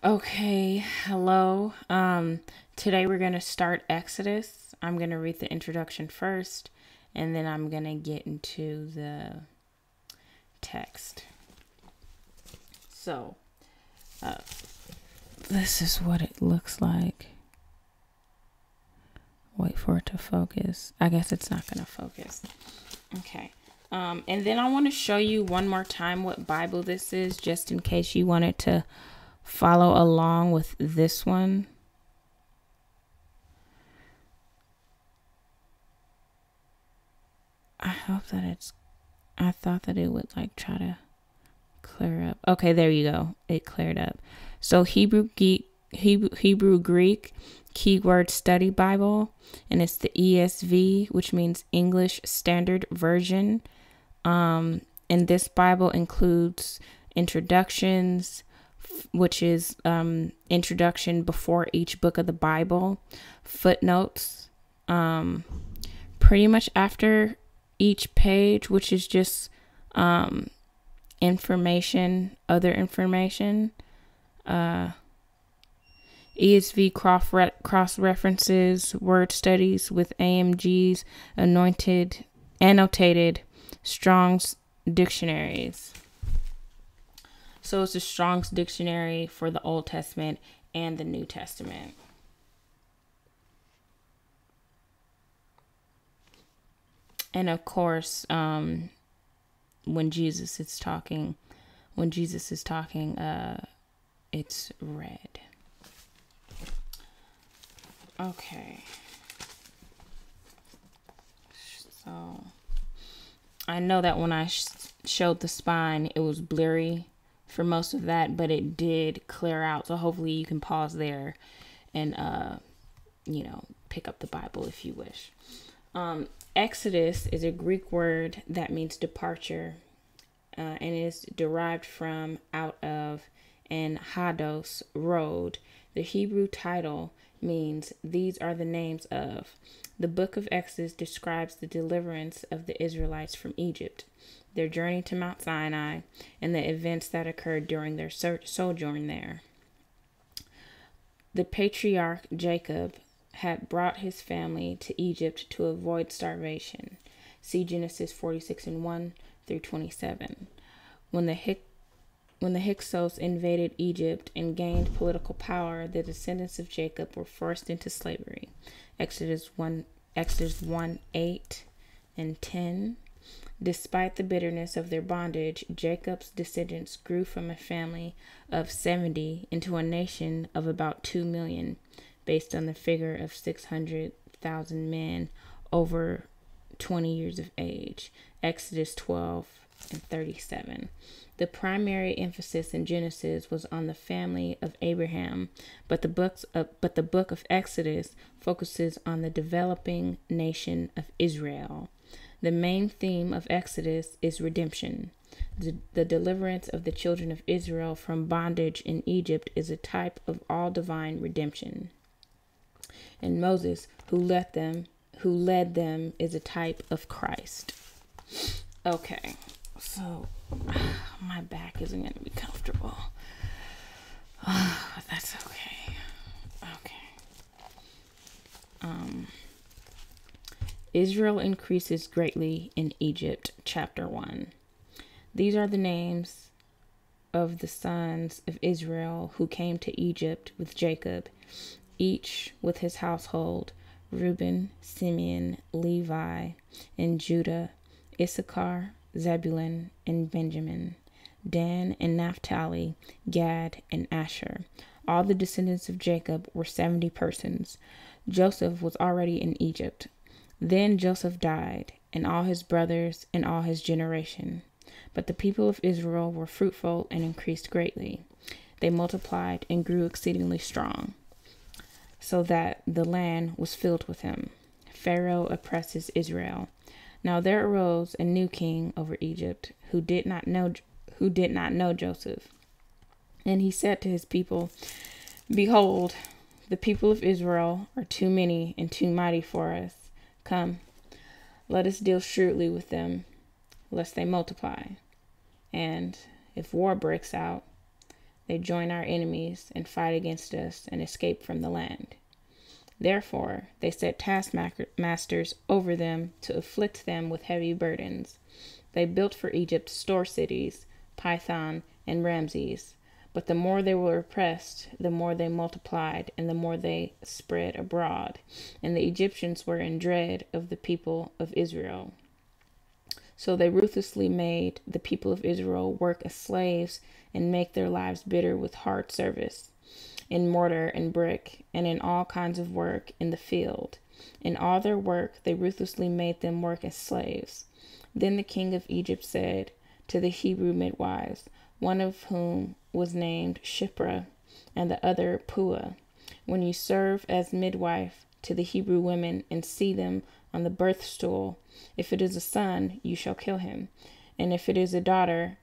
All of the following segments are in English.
Okay, hello. Today we're going to start Exodus. I'm going to read the introduction first, and then I'm going to get into the text. So, uh, this is what it looks like. Wait for it to focus. I guess it's not going to focus. Okay. And then I want to show you one more time what Bible this is, just in case you wanted to follow along with this one. I hope that I thought that it would like try to clear up. Okay, there you go. It cleared up. So Hebrew Greek Keyword Study Bible, and it's the ESV, which means English Standard Version. And this Bible includes introductions, which is introduction before each book of the Bible, footnotes, pretty much after each page, which is just information, other information. ESV cross references, word studies with AMG's annotated Strong's dictionaries. So it's a Strong's dictionary for the Old Testament and the New Testament. And of course, when Jesus is talking, it's red. Okay. So I know that when I showed the spine, it was blurry for most of that, but it did clear out. So hopefully you can pause there and, pick up the Bible if you wish. Exodus is a Greek word that means departure, and is derived from out of and hados, road. The Hebrew title means these are the names of. The book of Exodus describes the deliverance of the Israelites from Egypt, their journey to Mount Sinai, and the events that occurred during their sojourn there. The patriarch Jacob had brought his family to Egypt to avoid starvation. See Genesis 46 and 1 through 27. When the Hyksos invaded Egypt and gained political power, the descendants of Jacob were forced into slavery. Exodus 1 8 and 10. Despite the bitterness of their bondage, Jacob's descendants grew from a family of 70 into a nation of about 2 million, based on the figure of 600,000 men over 20 years of age. Exodus 12 and 37. The primary emphasis in Genesis was on the family of Abraham, but the book of Exodus focuses on the developing nation of Israel. The main theme of Exodus is redemption. The deliverance of the children of Israel from bondage in Egypt is a type of all divine redemption. And Moses, who led them, is a type of Christ. Okay, so my back isn't going to be comfortable. But that's okay. Okay. Israel increases greatly in Egypt, chapter 1. These are the names of the sons of Israel who came to Egypt with Jacob, each with his household: Reuben, Simeon, Levi, and Judah, Issachar, Zebulun, and Benjamin, Dan and Naphtali, Gad, and Asher. All the descendants of Jacob were 70 persons. Joseph was already in Egypt. Then Joseph died, and all his brothers and all his generation. But the people of Israel were fruitful and increased greatly. They multiplied and grew exceedingly strong, so that the land was filled with him. Pharaoh oppresses Israel. Now there arose a new king over Egypt, who did not know Joseph. And he said to his people, "Behold, the people of Israel are too many and too mighty for us. Come, let us deal shrewdly with them, lest they multiply. And if war breaks out, they join our enemies and fight against us and escape from the land. Therefore, they set taskmasters over them to afflict them with heavy burdens. They built for Egypt store cities, Pithom and Ramses. But the more they were oppressed, the more they multiplied, and the more they spread abroad. And the Egyptians were in dread of the people of Israel. So they ruthlessly made the people of Israel work as slaves and make their lives bitter with hard service, in mortar and brick, and in all kinds of work in the field. In all their work they ruthlessly made them work as slaves. Then the king of Egypt said to the Hebrew midwives, one of whom was named Shiphrah, and the other Puah, when you serve as midwife to the Hebrew women and see them on the birth stool, if it is a son, you shall kill him, and if it is a daughter,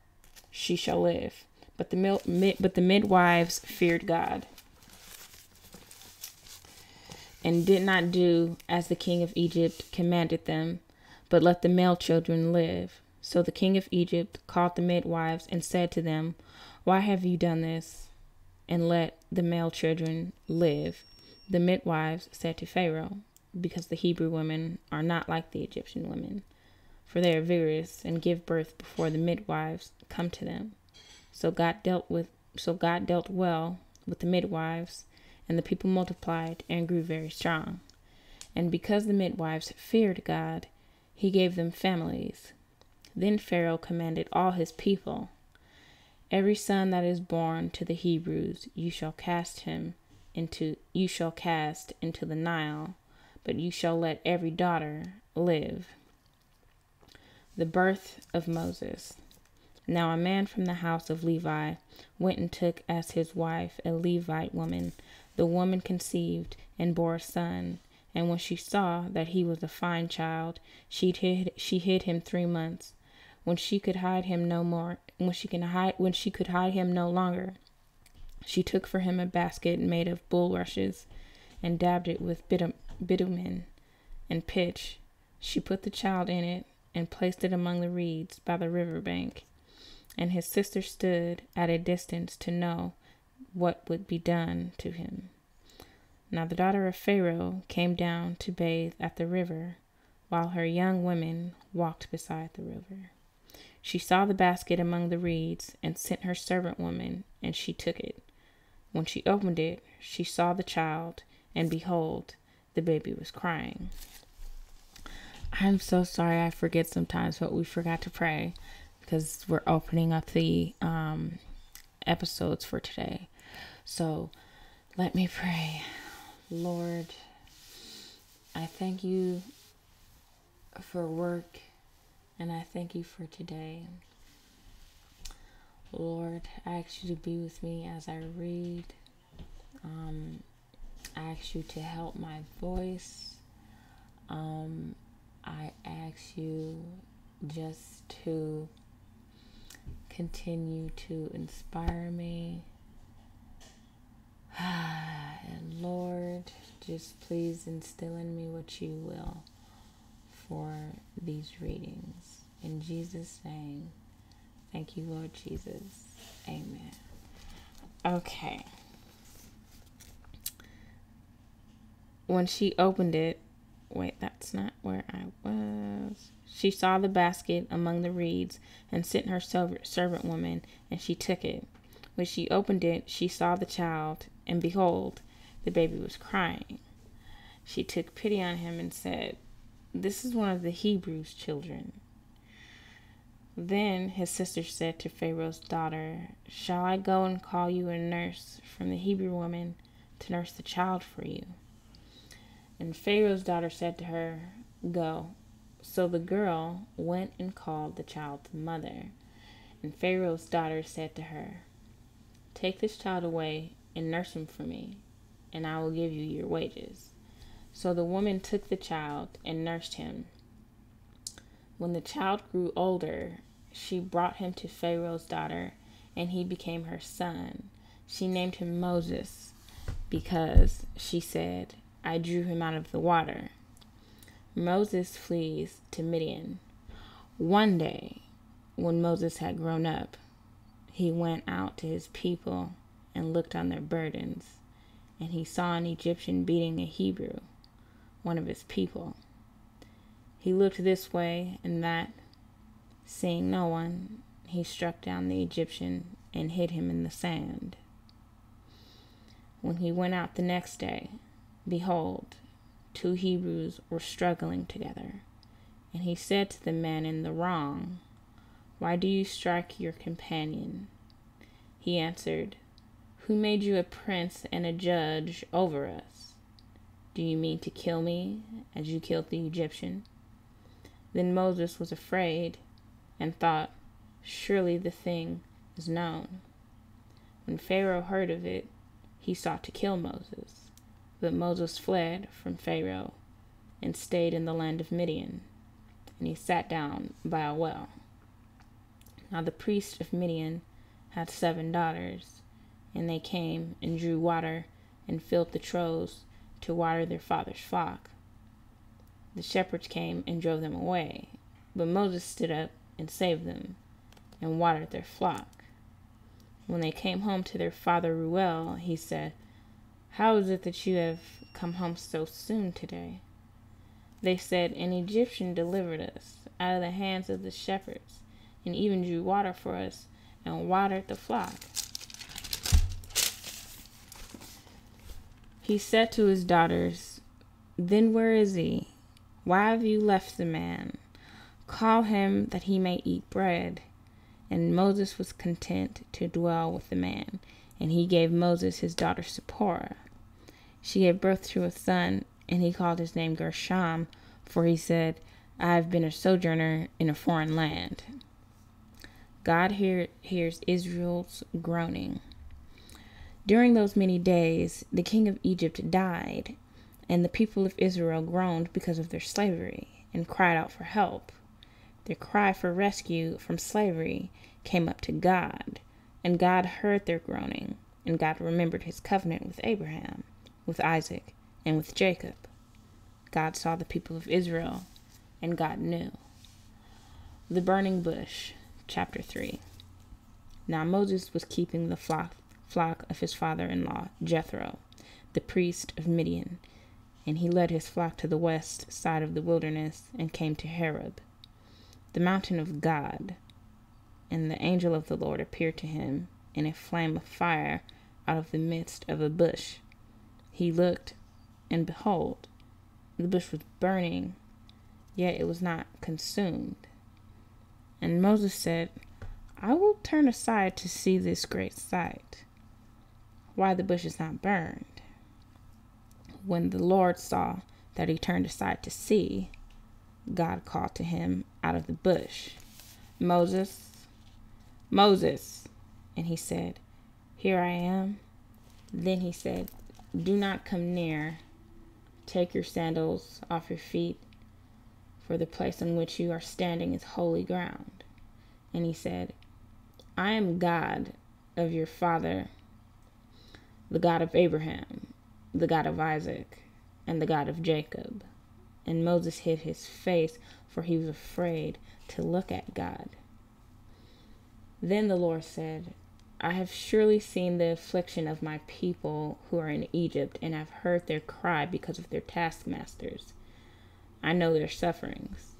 she shall live. But the midwives feared God, and did not do as the king of Egypt commanded them, but let the male children live. So the king of Egypt called the midwives and said to them, why have you done this, and let the male children live? The midwives said to Pharaoh, because the Hebrew women are not like the Egyptian women, for they are vigorous and give birth before the midwives come to them. So God dealt well with the midwives, and the people multiplied and grew very strong. And because the midwives feared God, he gave them families. Then Pharaoh commanded all his people, every son that is born to the Hebrews you shall cast into the Nile, but you shall let every daughter live. The birth of Moses. Now a man from the house of Levi went and took as his wife a Levite woman. The woman conceived and bore a son, and when she saw that he was a fine child, she hid him 3 months. When she could hide him no longer, she took for him a basket made of bulrushes and dabbed it with bitumen and pitch. She put the child in it and placed it among the reeds by the river bank. And his sister stood at a distance to know what would be done to him. Now the daughter of Pharaoh came down to bathe at the river, while her young women walked beside the river. She saw the basket among the reeds and sent her servant woman, and she took it. When she opened it, she saw the child, and behold, the baby was crying. I'm so sorry, I forget sometimes, but we forgot to pray because we're opening up the episodes for today. So let me pray. Lord, I thank you for work, and I thank you for today. Lord, I ask you to be with me as I read. I ask you to help my voice. I ask you just to continue to inspire me. And Lord, just please instill in me what you will for these readings. In Jesus' name, thank you, Lord Jesus. Amen. Okay. When she opened it, wait, that's not where I was. She saw the basket among the reeds and sent her servant woman, and she took it. When she opened it, she saw the child, and behold, the baby was crying. She took pity on him and said, "This is one of the Hebrews' children." Then his sister said to Pharaoh's daughter, "Shall I go and call you a nurse from the Hebrew woman to nurse the child for you?" And Pharaoh's daughter said to her, "Go." So the girl went and called the child's mother. And Pharaoh's daughter said to her, "Take this child away and nurse him for me, and I will give you your wages." So the woman took the child and nursed him. When the child grew older, she brought him to Pharaoh's daughter, and he became her son. She named him Moses, because she said, "I drew him out of the water." Moses flees to Midian. One day, when Moses had grown up, he went out to his people and looked on their burdens, and he saw an Egyptian beating a Hebrew, one of his people. He looked this way and that. Seeing no one, he struck down the Egyptian and hid him in the sand. When he went out the next day, behold, 2 Hebrews were struggling together. And he said to the man in the wrong, "Why do you strike your companion?" He answered, "Who made you a prince and a judge over us? Do you mean to kill me as you killed the Egyptian?" Then Moses was afraid and thought, "Surely the thing is known." When Pharaoh heard of it, he sought to kill Moses. But Moses fled from Pharaoh and stayed in the land of Midian, and he sat down by a well. Now the priest of Midian had 7 daughters, and they came and drew water and filled the troughs to water their father's flock. The shepherds came and drove them away, but Moses stood up and saved them and watered their flock. When they came home to their father Reuel, he said, "How is it that you have come home so soon today?" They said, "An Egyptian delivered us out of the hands of the shepherds, and even drew water for us and watered the flock." He said to his daughters, "Then where is he? Why have you left the man? Call him that he may eat bread." And Moses was content to dwell with the man, and he gave Moses his daughter Zipporah. She gave birth to a son, and he called his name Gershom, for he said, "I have been a sojourner in a foreign land." God hears Israel's groaning. During those many days, the king of Egypt died, and the people of Israel groaned because of their slavery and cried out for help. Their cry for rescue from slavery came up to God, and God heard their groaning, and God remembered his covenant with Abraham, with Isaac, and with Jacob. God saw the people of Israel, and God knew. The burning bush, chapter 3. Now Moses was keeping the flock of his father-in-law, Jethro, the priest of Midian, and he led his flock to the west side of the wilderness and came to Horeb, the mountain of God. And the angel of the Lord appeared to him in a flame of fire out of the midst of a bush. He looked, and behold, the bush was burning, yet it was not consumed. And Moses said, "I will turn aside to see this great sight, why the bush is not burned." When the Lord saw that he turned aside to see, God called to him out of the bush, "Moses, Moses." And he said, "Here I am." Then he said, "Do not come near. Take your sandals off your feet, for the place on which you are standing is holy ground." And he said, "I am God of your father, the God of Abraham, the God of Isaac, and the God of Jacob." And Moses hid his face, for he was afraid to look at God. Then the Lord said, "I have surely seen the affliction of my people who are in Egypt, and have heard their cry because of their taskmasters. I know their sufferings,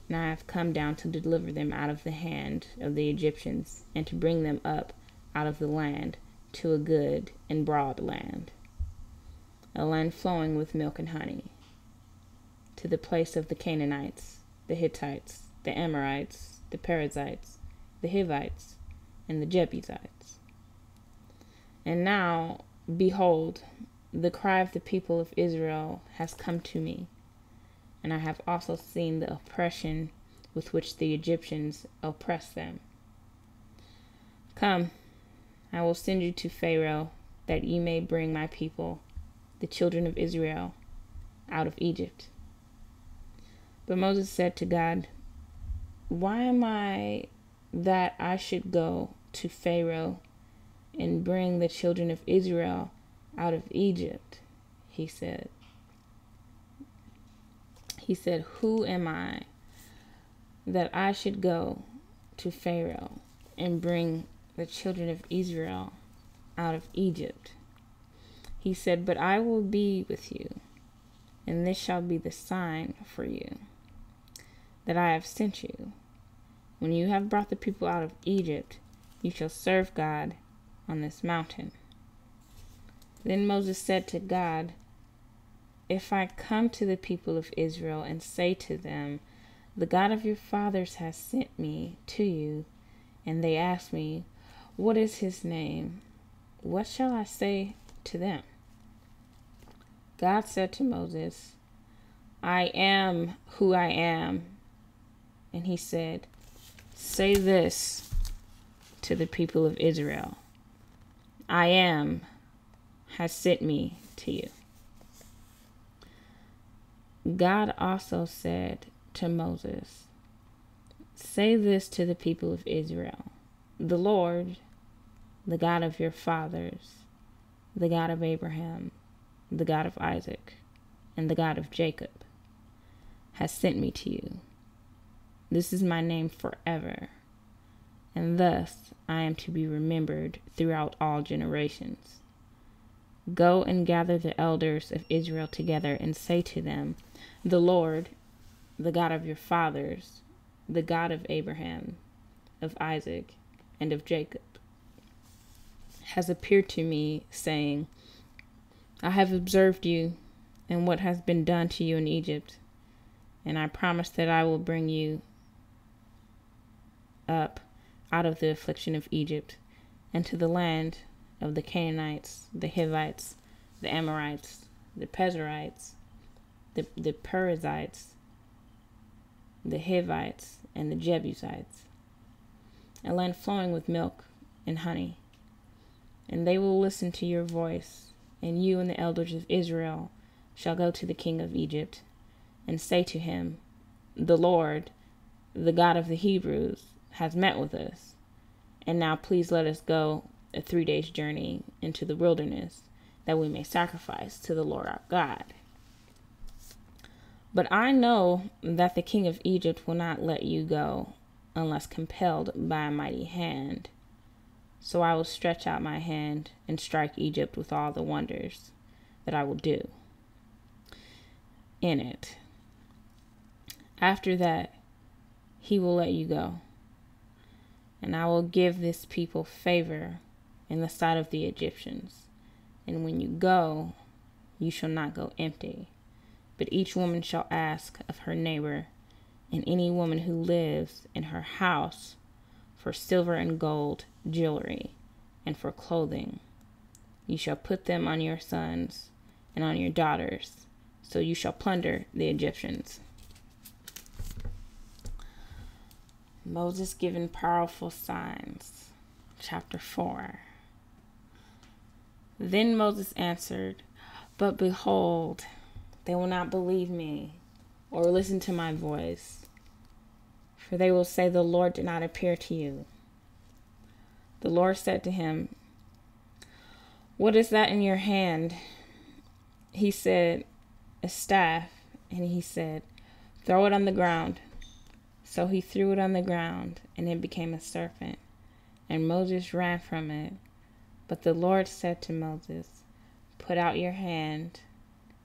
and I have come down to deliver them out of the hand of the Egyptians, and to bring them up out of the land to a good and broad land, a land flowing with milk and honey, to the place of the Canaanites, the Hittites, the Amorites, the Perizzites, the Hivites, and the Jebusites. And now, behold, the cry of the people of Israel has come to me, and I have also seen the oppression with which the Egyptians oppress them. Come, I will send you to Pharaoh, that ye may bring my people, the children of Israel, out of Egypt." But Moses said to God, "Why am I that I should go to Pharaoh and bring the children of Israel out of Egypt?" He said, "Who am I that I should go to Pharaoh and bring the children of Israel out of Egypt. He said, "But I will be with you, and this shall be the sign for you that I have sent you. When you have brought the people out of Egypt, you shall serve God on this mountain." Then Moses said to God, "If I come to the people of Israel and say to them, 'The God of your fathers has sent me to you,' and they ask me, 'What is his name?' what shall I say to them?" God said to Moses, "I am who I am." And he said, "Say this to the people of Israel: 'I am has sent me to you.'" God also said to Moses, "Say this to the people of Israel: 'The Lord, the God of your fathers, the God of Abraham, the God of Isaac, and the God of Jacob, has sent me to you. This is my name forever, and thus I am to be remembered throughout all generations. Go and gather the elders of Israel together and say to them, 'The Lord, the God of your fathers, the God of Abraham, of Isaac, and of Jacob, has appeared to me, saying, I have observed you and what has been done to you in Egypt, and I promise that I will bring you up out of the affliction of Egypt and to the land of the Canaanites, the Hivites, the Amorites, the Perizzites, the Perizzites, the Hivites, and the Jebusites, a land flowing with milk and honey. And they will listen to your voice, and you and the elders of Israel shall go to the king of Egypt and say to him, The Lord, the God of the Hebrews, has met with us. And now please let us go a 3 days' journey into the wilderness, that we may sacrifice to the Lord our God. But I know that the king of Egypt will not let you go unless compelled by a mighty hand. So I will stretch out my hand and strike Egypt with all the wonders that I will do in it. After that, he will let you go. And I will give this people favor in the sight of the Egyptians. And when you go, you shall not go empty, but each woman shall ask of her neighbor and any woman who lives in her house for silver and gold, jewelry, and for clothing. You shall put them on your sons and on your daughters, so you shall plunder the Egyptians. Moses given powerful signs. Chapter 4. Then Moses answered, But behold, they will not believe me or listen to my voice, for they will say, The Lord did not appear to you. The Lord said to him, What is that in your hand? He said, A staff. And he said, Throw it on the ground. So he threw it on the ground, and it became a serpent. And Moses ran from it. But the Lord said to Moses, Put out your hand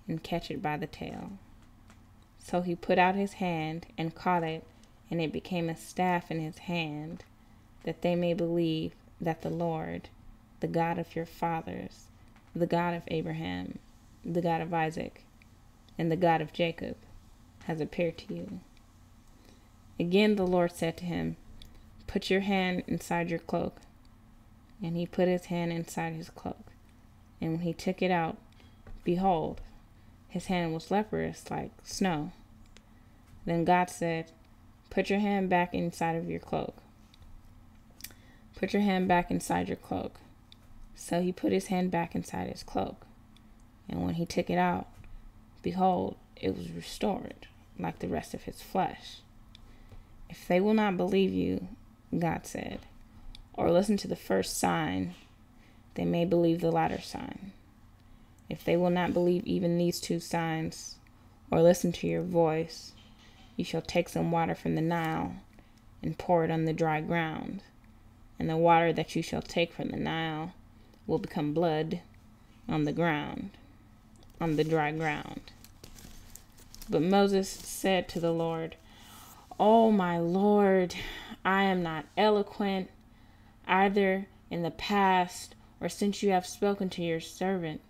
and catch it by the tail. So he put out his hand and caught it, and it became a staff in his hand, that they may believe that the Lord, the God of your fathers, the God of Abraham, the God of Isaac, and the God of Jacob, has appeared to you. Again the Lord said to him, Put your hand inside your cloak. And he put his hand inside his cloak. And when he took it out, behold, his hand was leprous like snow. Then God said, Put your hand back inside of your cloak. Put your hand back inside your cloak. So he put his hand back inside his cloak. And when he took it out, behold, it was restored like the rest of his flesh. If they will not believe you, God said, or listen to the first sign, they may believe the latter sign. If they will not believe even these 2 signs, or listen to your voice, you shall take some water from the Nile and pour it on the dry ground, and the water that you shall take from the Nile will become blood on the ground, on the dry ground. But Moses said to the Lord, "O my Lord, I am not eloquent, either in the past or since you have spoken to your servant,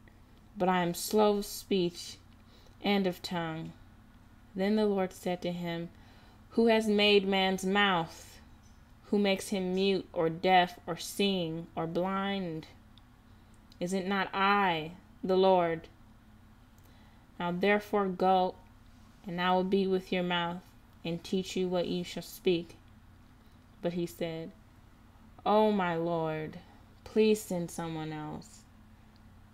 but I am slow of speech and of tongue." Then the Lord said to him, "Who has made man's mouth? Who makes him mute or deaf or seeing or blind? Is it not I, the Lord? Now therefore go, and I will be with your mouth and teach you what you shall speak." But he said, "Oh my Lord, please send someone else."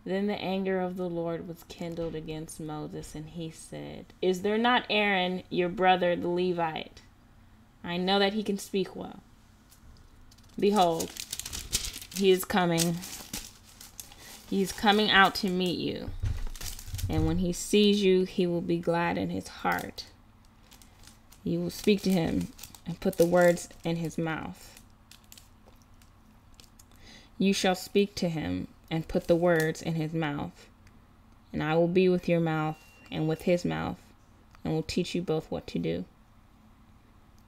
Then the anger of the Lord was kindled against Moses, and he said, "Is there not Aaron, your brother, the Levite? I know that he can speak well. Behold, he is coming. He is coming out to meet you. And when he sees you, he will be glad in his heart. You will speak to him and put the words in his mouth. You shall speak to him and put the words in his mouth. And I will be with your mouth and with his mouth, and will teach you both what to do.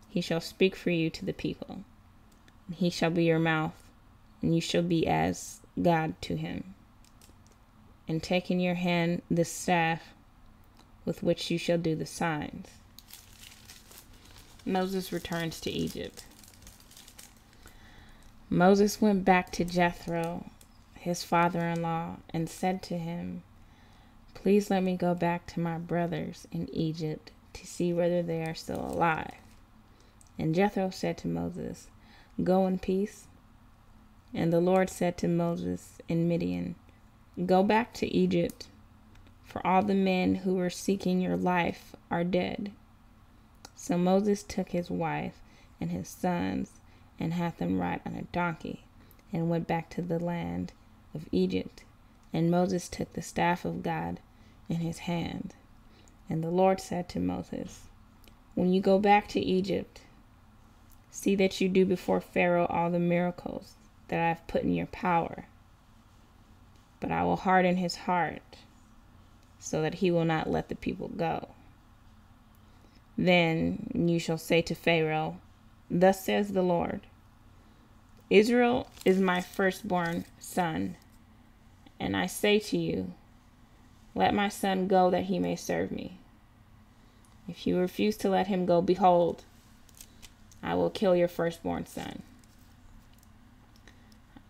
He shall speak for you to the people, and he shall be your mouth, and you shall be as God to him. And take in your hand this staff with which you shall do the signs." Moses returns to Egypt. Moses went back to Jethro, his father-in-law, and said to him, "Please let me go back to my brothers in Egypt to see whether they are still alive." And Jethro said to Moses, "Go in peace." And the Lord said to Moses in Midian, "Go back to Egypt, for all the men who were seeking your life are dead." So Moses took his wife and his sons and had them ride on a donkey and went back to the land of Egypt. And Moses took the staff of God in his hand. And the Lord said to Moses, "When you go back to Egypt, see that you do before Pharaoh all the miracles that I have put in your power. But I will harden his heart so that he will not let the people go. Then you shall say to Pharaoh, 'Thus says the Lord, Israel is my firstborn son, and I say to you, let my son go that he may serve me. If you refuse to let him go, behold, I will kill your firstborn son.'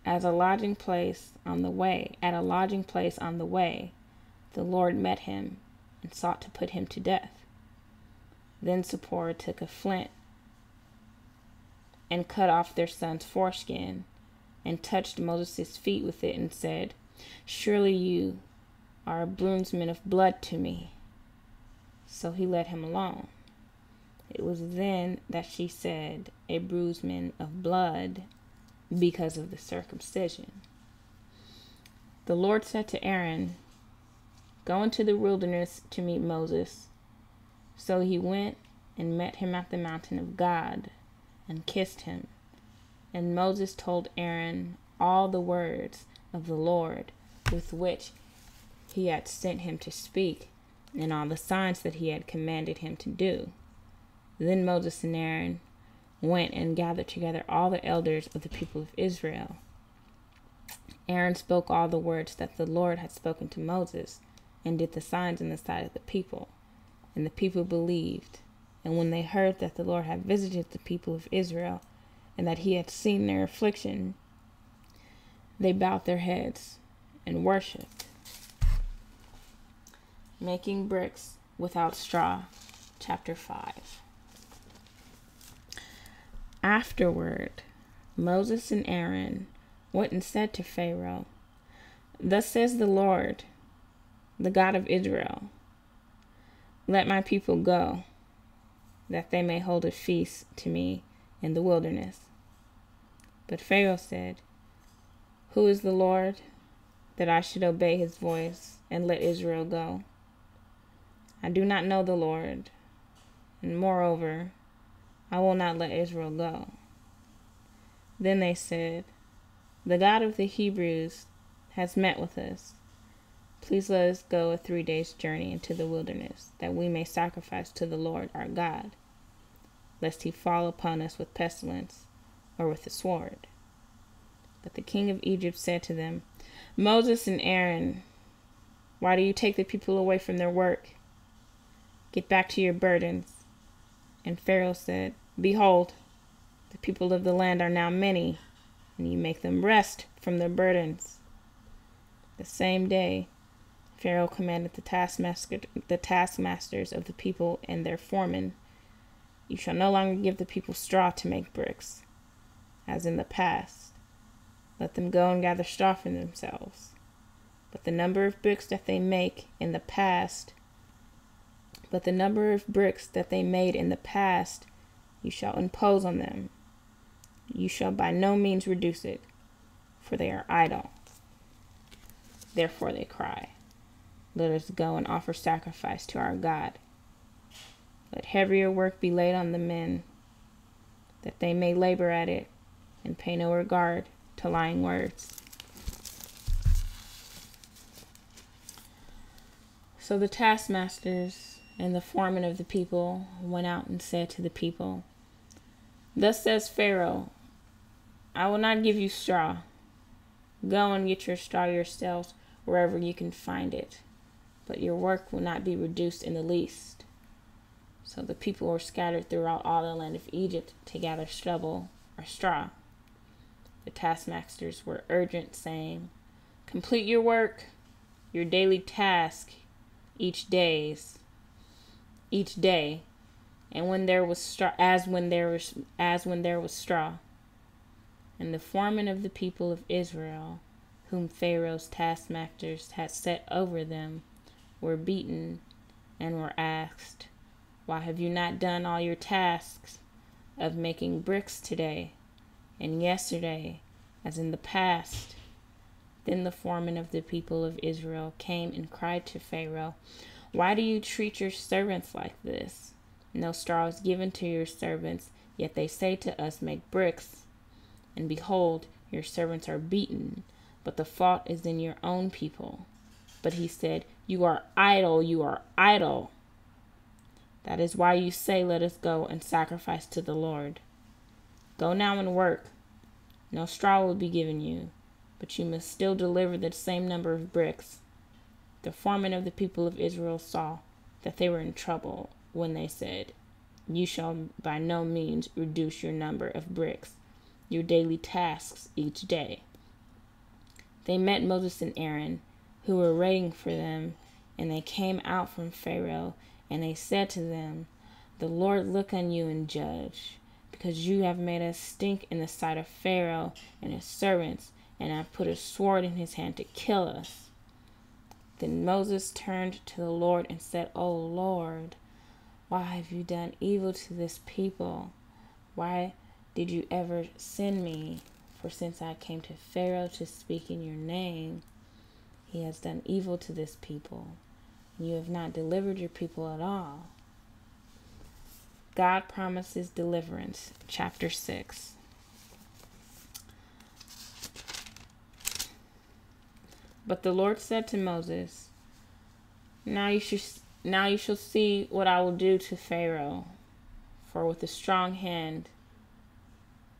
At a lodging place on the way, the Lord met him and sought to put him to death. Then Zipporah took a flint and cut off their son's foreskin and touched Moses' feet with it and said, 'Surely you are a bruisement of blood to me.' So he let him alone. It was then that she said, 'A bruisement of blood,' because of the circumcision. The Lord said to Aaron, 'Go into the wilderness to meet Moses.' So he went and met him at the mountain of God and kissed him. And Moses told Aaron all the words of the Lord with which he had sent him to speak, and all the signs that he had commanded him to do. Then Moses and Aaron went and gathered together all the elders of the people of Israel. Aaron spoke all the words that the Lord had spoken to Moses, and did the signs in the sight of the people. And the people believed. And when they heard that the Lord had visited the people of Israel, and that he had seen their affliction, they bowed their heads and worshipped. Making bricks without straw, chapter 5. Afterward, Moses and Aaron went and said to Pharaoh, 'Thus says the Lord, the God of Israel, let my people go, that they may hold a feast to me in the wilderness.' But Pharaoh said, 'Who is the Lord, that I should obey his voice and let Israel go? I do not know the Lord, and moreover, I will not let Israel go.' Then they said, 'The God of the Hebrews has met with us. Please let us go a 3 days' journey into the wilderness, that we may sacrifice to the Lord our God, lest he fall upon us with pestilence or with the sword." But the king of Egypt said to them, "Moses and Aaron, why do you take the people away from their work? Get back to your burdens." And Pharaoh said, "Behold, the people of the land are now many, and you make them rest from their burdens." The same day Pharaoh commanded the taskmasters of the people and their foremen, "You shall no longer give the people straw to make bricks, as in the past. Let them go and gather straw for themselves. But the number of bricks that they made in the past, you shall impose on them. You shall by no means reduce it, for they are idle. Therefore they cry, 'Let us go and offer sacrifice to our God.' Let heavier work be laid on the men, that they may labor at it, and pay no regard to lying words." So the taskmasters and the foremen of the people went out and said to the people, "Thus says Pharaoh, I will not give you straw. Go and get your straw yourselves wherever you can find it, but your work will not be reduced in the least." So the people were scattered throughout all the land of Egypt to gather stubble or straw. The taskmasters were urgent, saying, "Complete your work, your daily task, each day, and when there was straw, as when there was straw." And the foremen of the people of Israel, whom Pharaoh's taskmasters had set over them, were beaten and were asked, "Why have you not done all your tasks of making bricks today and yesterday, as in the past?" Then the foreman of the people of Israel came and cried to Pharaoh, "Why do you treat your servants like this? No straw is given to your servants, yet they say to us, 'Make bricks.' And behold, your servants are beaten, but the fault is in your own people." But he said, "You are idle, you are idle. That is why you say, 'Let us go and sacrifice to the Lord.' Go now and work. No straw will be given you, but you must still deliver the same number of bricks." The foremen of the people of Israel saw that they were in trouble when they said, "You shall by no means reduce your number of bricks, your daily tasks each day." They met Moses and Aaron, who were waiting for them, and they came out from Pharaoh, and they said to them, "The Lord look on you and judge, because you have made us stink in the sight of Pharaoh and his servants, and have put a sword in his hand to kill us." Then Moses turned to the Lord and said, "O Lord, why have you done evil to this people? Why did you ever send me? For since I came to Pharaoh to speak in your name, he has done evil to this people. You have not delivered your people at all." God promises deliverance, chapter 6. But the Lord said to Moses, Now you shall see what I will do to Pharaoh, for with a strong hand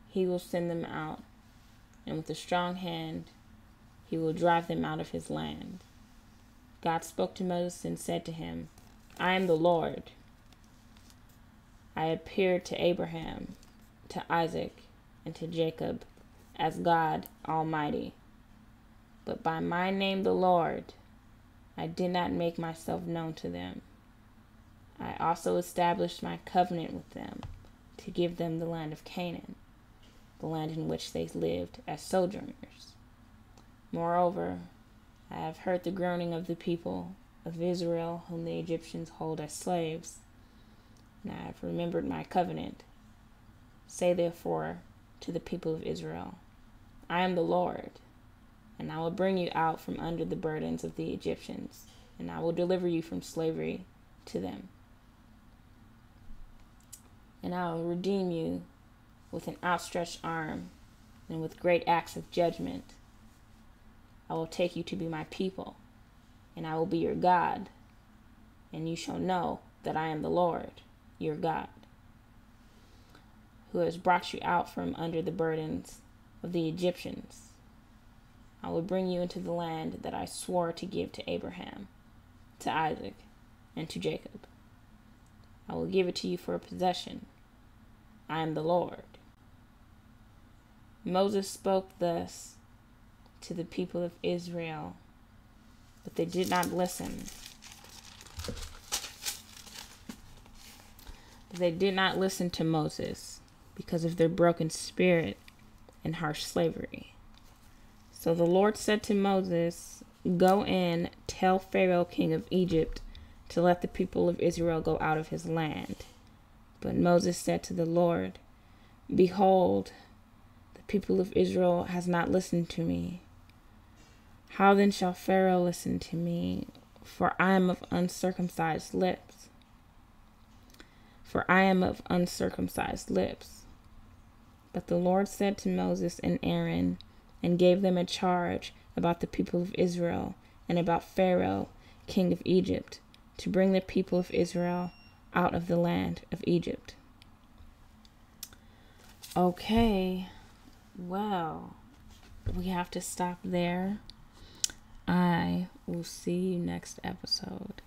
he will send them out, and with a strong hand he will drive them out of his land." God spoke to Moses and said to him, "I am the Lord. I appeared to Abraham, to Isaac, and to Jacob as God Almighty. But by my name, the Lord, I did not make myself known to them. I also established my covenant with them to give them the land of Canaan, the land in which they lived as sojourners. Moreover, I have heard the groaning of the people of Israel, whom the Egyptians hold as slaves, and I have remembered my covenant. Say therefore to the people of Israel, I am the Lord, and I will bring you out from under the burdens of the Egyptians, and I will deliver you from slavery to them. And I will redeem you with an outstretched arm and with great acts of judgment. I will take you to be my people, and I will be your God, and you shall know that I am the Lord, your God, who has brought you out from under the burdens of the Egyptians. I will bring you into the land that I swore to give to Abraham, to Isaac, and to Jacob. I will give it to you for a possession. I am the Lord. Moses spoke thus to the people of Israel, but they did not listen. They did not listen to Moses because of their broken spirit and harsh slavery. So the Lord said to Moses, "Go in, tell Pharaoh, king of Egypt, to let the people of Israel go out of his land." But Moses said to the Lord, "Behold, the people of Israel has not listened to me. How then shall Pharaoh listen to me? For I am of uncircumcised lips. For I am of uncircumcised lips." But the Lord said to Moses and Aaron, and gave them a charge about the people of Israel and about Pharaoh, king of Egypt, to bring the people of Israel out of the land of Egypt. Okay, well, we have to stop there. I will see you next episode.